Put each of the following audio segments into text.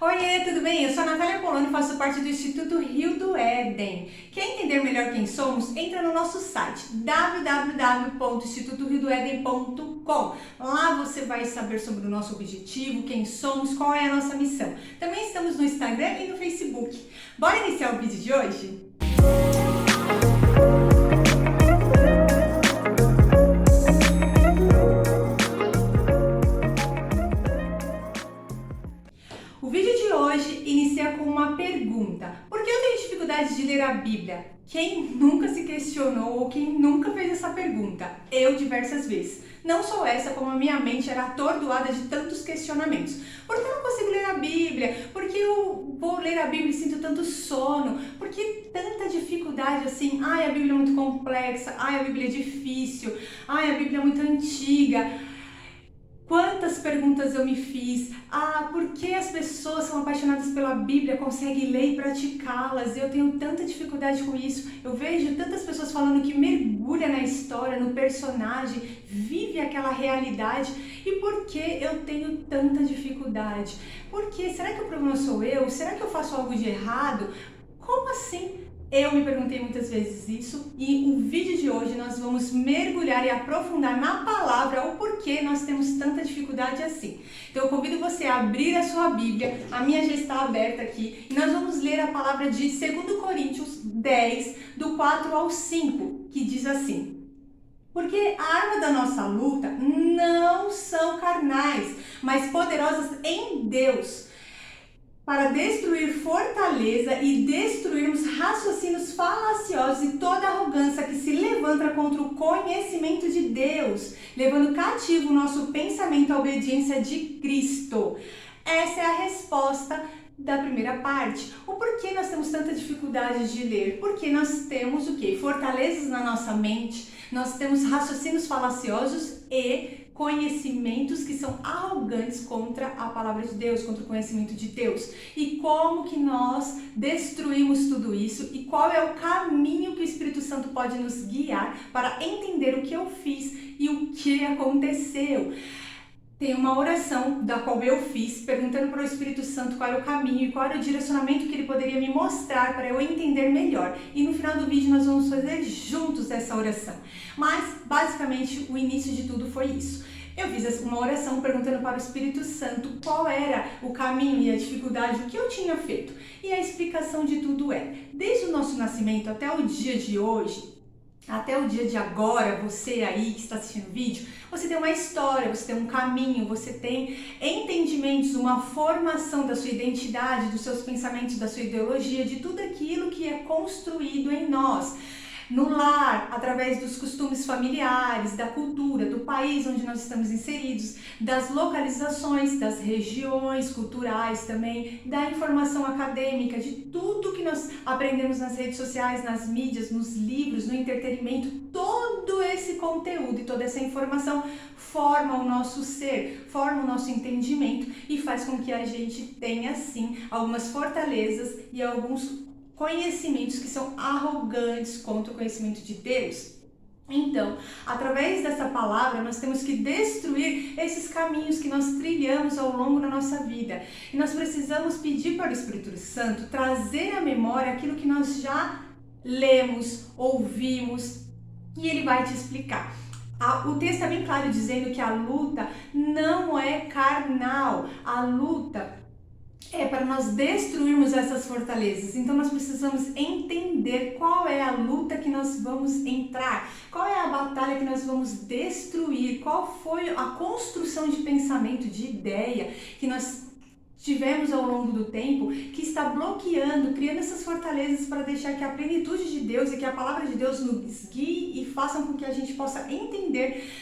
Oiê, tudo bem? Eu sou a Natália Poloni e faço parte do Instituto Rio do Éden. Quer entender melhor quem somos? Entra no nosso site www.institutoriodoeden.com. Lá você vai saber sobre o nosso objetivo, quem somos, qual é a nossa missão. Também estamos no Instagram e no Facebook. Bora iniciar o vídeo de hoje? O vídeo de hoje inicia com uma pergunta. Por que eu tenho dificuldade de ler a Bíblia? Quem nunca se questionou ou quem nunca fez essa pergunta? Eu diversas vezes. Não só essa, como a minha mente era atordoada de tantos questionamentos. Por que eu não consigo ler a Bíblia? Por que eu vou ler a Bíblia e sinto tanto sono? Por que tanta dificuldade assim? Ai, a Bíblia é muito complexa. Ai, a Bíblia é difícil. Ai, a Bíblia é muito antiga. Quantas perguntas eu me fiz? Por que as pessoas são apaixonadas pela Bíblia, conseguem ler e praticá-las? Eu tenho tanta dificuldade com isso. Eu vejo tantas pessoas falando que mergulha na história, no personagem, vive aquela realidade. E por que eu tenho tanta dificuldade? Por quê? Será que o problema sou eu? Será que eu faço algo de errado? Como assim? Eu me perguntei muitas vezes isso e o vídeo de hoje nós vamos mergulhar e aprofundar na palavra o porquê nós temos tanta dificuldade assim. Então eu convido você a abrir a sua Bíblia, a minha já está aberta aqui, e nós vamos ler a palavra de 2 Coríntios 10, do 4 ao 5, que diz assim: porque a arma da nossa luta não são carnais, mas poderosas em Deus, para destruir fortaleza e destruirmos raciocínios falaciosos e toda arrogância que se levanta contra o conhecimento de Deus, levando cativo o nosso pensamento à obediência de Cristo. Essa é a resposta da primeira parte. O porquê nós temos tanta dificuldade de ler? Porque nós temos o quê? Fortalezas na nossa mente, nós temos raciocínios falaciosos e conhecimentos que são arrogantes contra a palavra de Deus, contra o conhecimento de Deus. E como que nós destruímos tudo isso e qual é o caminho que o Espírito Santo pode nos guiar para entender o que eu fiz e o que aconteceu. Tem uma oração da qual eu fiz, perguntando para o Espírito Santo qual era o caminho e qual era o direcionamento que ele poderia me mostrar para eu entender melhor. E no final do vídeo nós vamos fazer juntos essa oração. Mas, basicamente, o início de tudo foi isso. Eu fiz uma oração perguntando para o Espírito Santo qual era o caminho e a dificuldade, o que eu tinha feito. E a explicação de tudo é, desde o nosso nascimento até o dia de hoje, até o dia de agora, você aí que está assistindo o vídeo, você tem uma história, você tem um caminho, você tem entendimentos, uma formação da sua identidade, dos seus pensamentos, da sua ideologia, de tudo aquilo que é construído em nós. No lar, através dos costumes familiares, da cultura, do país onde nós estamos inseridos, das localizações, das regiões culturais também, da informação acadêmica, de tudo que nós aprendemos nas redes sociais, nas mídias, nos livros, no entretenimento, todo esse conteúdo e toda essa informação forma o nosso ser, forma o nosso entendimento e faz com que a gente tenha, sim, algumas fortalezas e alguns conhecimentos que são arrogantes contra o conhecimento de Deus. Então, através dessa palavra, nós temos que destruir esses caminhos que nós trilhamos ao longo da nossa vida. E nós precisamos pedir para o Espírito Santo trazer à memória aquilo que nós já lemos, ouvimos, e ele vai te explicar. O texto é bem claro dizendo que a luta não é carnal, a luta é para nós destruirmos essas fortalezas. Então nós precisamos entender qual é a luta que nós vamos entrar, qual é a batalha que nós vamos destruir, qual foi a construção de pensamento, de ideia que nós tivemos ao longo do tempo, que está bloqueando, criando essas fortalezas para deixar que a plenitude de Deus e que a palavra de Deus nos guie e façam com que a gente possa entender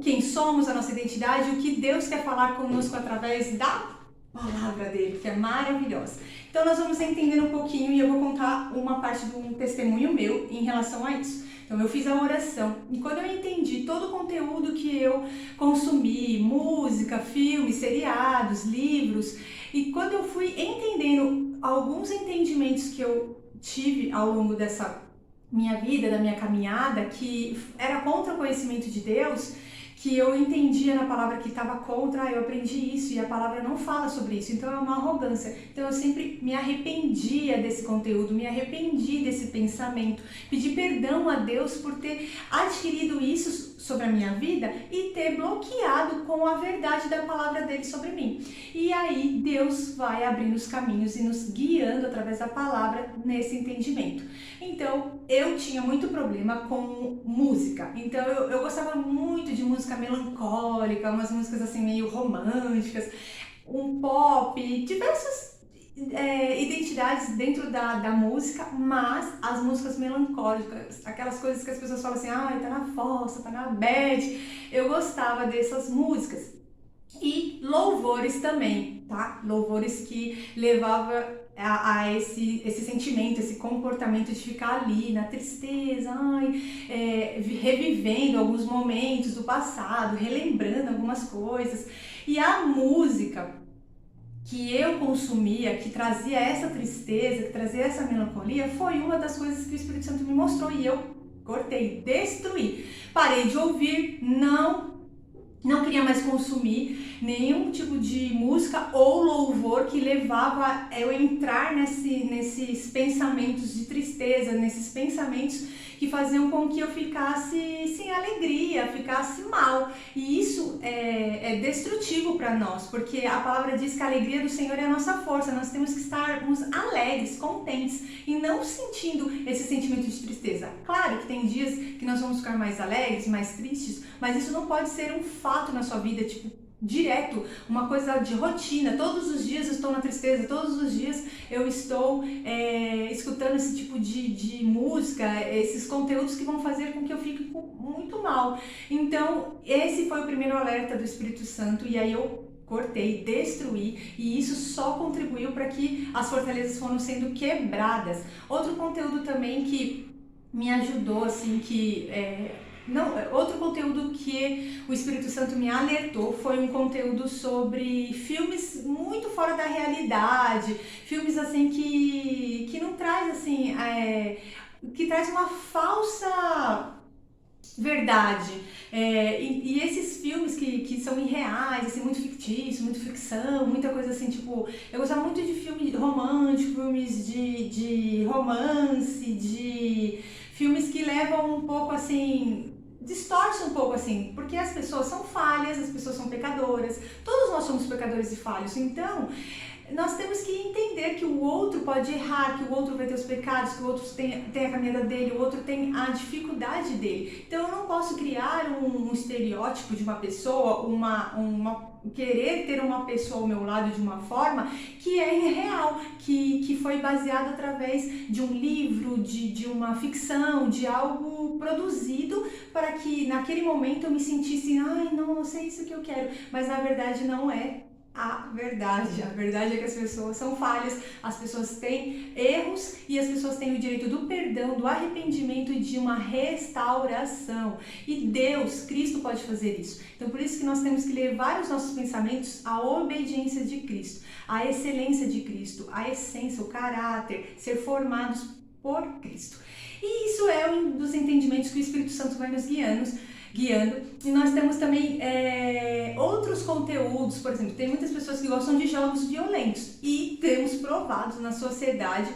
quem somos, a nossa identidade, o que Deus quer falar conosco através da palavra dele, que é maravilhosa. Então nós vamos entender um pouquinho e eu vou contar uma parte de um testemunho meu em relação a isso. Então eu fiz a oração e quando eu entendi todo o conteúdo que eu consumi, música, filmes, seriados, livros, e quando eu fui entendendo alguns entendimentos que eu tive ao longo dessa minha vida, da minha caminhada, que era contra o conhecimento de Deus, que eu entendia na palavra que estava contra, eu aprendi isso e a palavra não fala sobre isso, então é uma arrogância. Então eu sempre me arrependia desse conteúdo, me arrependi desse pensamento, pedi perdão a Deus por ter adquirido isso sobre a minha vida e ter bloqueado com a verdade da palavra dele sobre mim. E aí Deus vai abrindo os caminhos e nos guiando através da palavra nesse entendimento. Então eu tinha muito problema com música, então eu gostava muito de música melancólica, umas músicas assim meio românticas, um pop, diversas identidades dentro da música, mas as músicas melancólicas, aquelas coisas que as pessoas falam assim, ai, tá na fossa, tá na bad, eu gostava dessas músicas. E louvores também, tá? Louvores que levava a esse sentimento, esse comportamento de ficar ali na tristeza, revivendo alguns momentos do passado, relembrando algumas coisas. E a música que eu consumia, que trazia essa tristeza, que trazia essa melancolia, foi uma das coisas que o Espírito Santo me mostrou e eu cortei, destruí. Parei de ouvir, não queria mais consumir nenhum tipo de música ou louvor que levava eu entrar nesses pensamentos de tristeza, nesses pensamentos que faziam com que eu ficasse sem alegria, ficasse mal. E isso é destrutivo para nós, porque a palavra diz que a alegria do Senhor é a nossa força. Nós temos que estarmos alegres, contentes e não sentindo esse sentimento de tristeza. Claro que tem dias que nós vamos ficar mais alegres, mais tristes, mas isso não pode ser um fato na sua vida, tipo, direto, uma coisa de rotina. Todos os dias eu estou na tristeza, todos os dias eu estou escutando esse tipo de música, esses conteúdos que vão fazer com que eu fique muito mal. Então esse foi o primeiro alerta do Espírito Santo e aí eu cortei, destruí, e isso só contribuiu para que as fortalezas foram sendo quebradas. Outro conteúdo também que me ajudou, assim, outro conteúdo que o Espírito Santo me alertou foi um conteúdo sobre filmes muito fora da realidade, filmes assim que não traz assim, que traz uma falsa verdade, e esses filmes que são irreais, assim, muito fictício, muito ficção, muita coisa assim, tipo, eu gostava muito de filme romântico, filmes de romance, de filmes que levam um pouco assim, distorce um pouco assim, porque as pessoas são falhas, as pessoas são pecadoras, todos nós somos pecadores e falhos, então nós temos que entender que o outro pode errar, que o outro vai ter os pecados, que o outro tem a caminhada dele, o outro tem a dificuldade dele. Então eu não posso criar um estereótipo de uma pessoa, querer ter uma pessoa ao meu lado de uma forma que é irreal, que foi baseado através de um livro, de uma ficção, de algo produzido para que naquele momento eu me sentisse, nossa, é isso que eu quero, mas na verdade não é a verdade. A verdade é que as pessoas são falhas, as pessoas têm erros e as pessoas têm o direito do perdão, do arrependimento e de uma restauração. E Deus, Cristo pode fazer isso. Então por isso que nós temos que levar os nossos pensamentos à obediência de Cristo, à excelência de Cristo, à essência, o caráter, ser formados por Cristo. E isso é um dos entendimentos que o Espírito Santo vai nos guiando. E nós temos também outros conteúdos, por exemplo, tem muitas pessoas que gostam de jogos violentos e temos provados na sociedade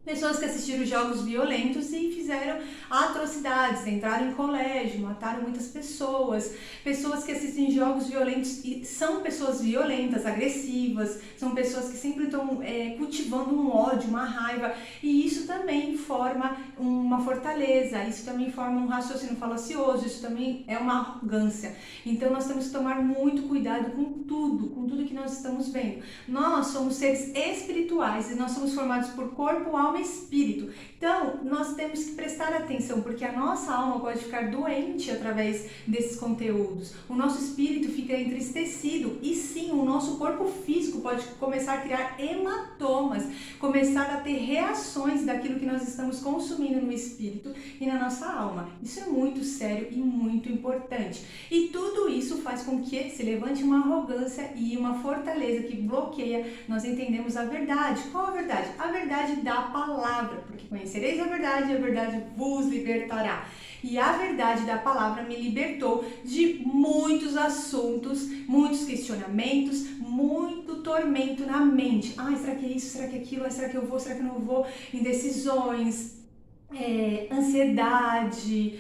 pessoas que assistiram jogos violentos e fizeram atrocidades, entraram em colégio, mataram muitas pessoas. Pessoas que assistem jogos violentos e são pessoas violentas, agressivas, são pessoas que sempre estão cultivando um ódio, uma raiva, e isso também forma uma fortaleza, isso também forma um raciocínio falacioso, isso também é uma arrogância. Então nós temos que tomar muito cuidado com tudo que nós estamos vendo. Nós somos seres espirituais e nós somos formados por corpo, alma e espírito. Então nós temos que prestar atenção, porque a nossa alma pode ficar doente através desses conteúdos. O nosso espírito fica entristecido e sim, o nosso corpo físico pode começar a criar hematomas, começar a ter reações daquilo que nós estamos consumindo no espírito e na nossa alma. Isso é muito sério e muito importante. E tudo isso faz com que se levante uma arrogância e uma fortaleza que bloqueia. Nós entendemos a verdade. Qual a verdade? A verdade da palavra palavra, porque conhecereis a verdade e a verdade vos libertará. E a verdade da palavra me libertou de muitos assuntos, muitos questionamentos, muito tormento na mente. Será que é isso? Será que é aquilo? Será que eu vou? Será que eu não vou? Indecisões, ansiedade,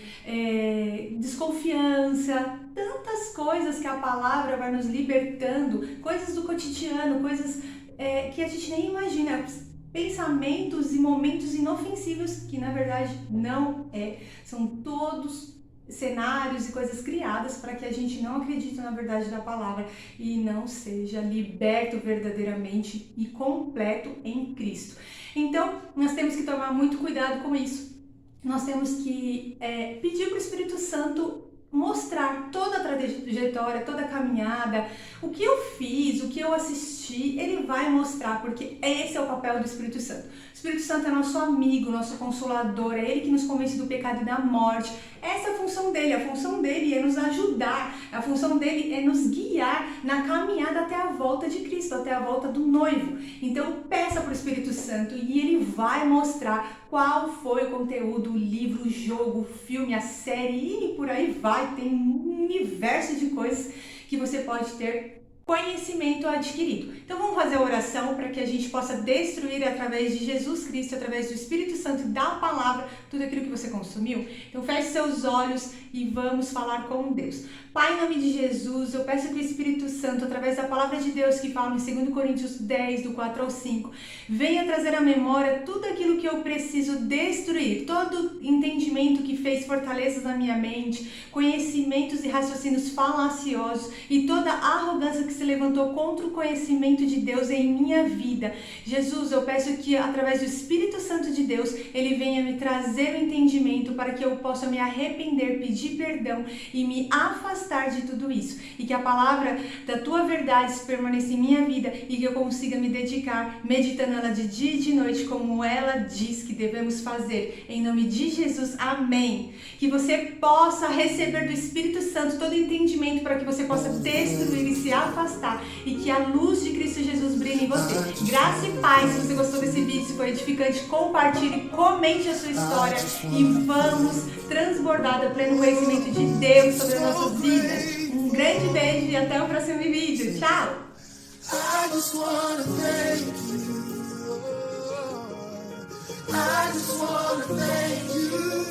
desconfiança, tantas coisas que a palavra vai nos libertando, coisas do cotidiano, coisas que a gente nem imagina, pensamentos e momentos inofensivos que na verdade não são todos cenários e coisas criadas para que a gente não acredite na verdade da palavra e não seja liberto verdadeiramente e completo em Cristo. Então, nós temos que tomar muito cuidado com isso. Nós temos que pedir para o Espírito Santo mostrar toda a trajetória, toda a caminhada, o que eu fiz, o que eu assisti, ele vai mostrar, porque esse é o papel do Espírito Santo. O Espírito Santo é nosso amigo, nosso consolador, é ele que nos convence do pecado e da morte. Essa é a função dele é nos ajudar, a função dele é nos guiar na caminhada até a volta de Cristo, até a volta do noivo. Então peça para o Espírito Santo e ele vai mostrar qual foi o conteúdo, o livro, o jogo, o filme, a série e por aí vai. Tem um universo de coisas que você pode ter conhecimento adquirido. Então vamos fazer a oração para que a gente possa destruir através de Jesus Cristo, através do Espírito Santo e da palavra, tudo aquilo que você consumiu. Então feche seus olhos e vamos falar com Deus. Pai, em nome de Jesus, eu peço que o Espírito Santo, através da palavra de Deus que fala em 2 Coríntios 10, do 4 ao 5, venha trazer à memória tudo aquilo que eu preciso destruir, todo entendimento que fez fortalezas na minha mente, conhecimentos e raciocínios falaciosos e toda arrogância que se levantou contra o conhecimento de Deus em minha vida. Jesus, eu peço que através do Espírito Santo de Deus, ele venha me trazer o entendimento para que eu possa me arrepender, pedir perdão e me afastar de tudo isso. E que a palavra da tua verdade permaneça em minha vida e que eu consiga me dedicar, meditando ela de dia e de noite, como ela diz que devemos fazer. Em nome de Jesus, amém. Que você possa receber do Espírito Santo todo entendimento para que você possa destruir e se afastar e que a luz de Cristo Jesus brilhe em você. Graça e paz. Se você gostou desse vídeo, se foi edificante, compartilhe, comente a sua história e vamos transbordar do pleno conhecimento de Deus sobre as nossas vidas. Um grande beijo e até o próximo vídeo. Tchau! I just wanna thank you.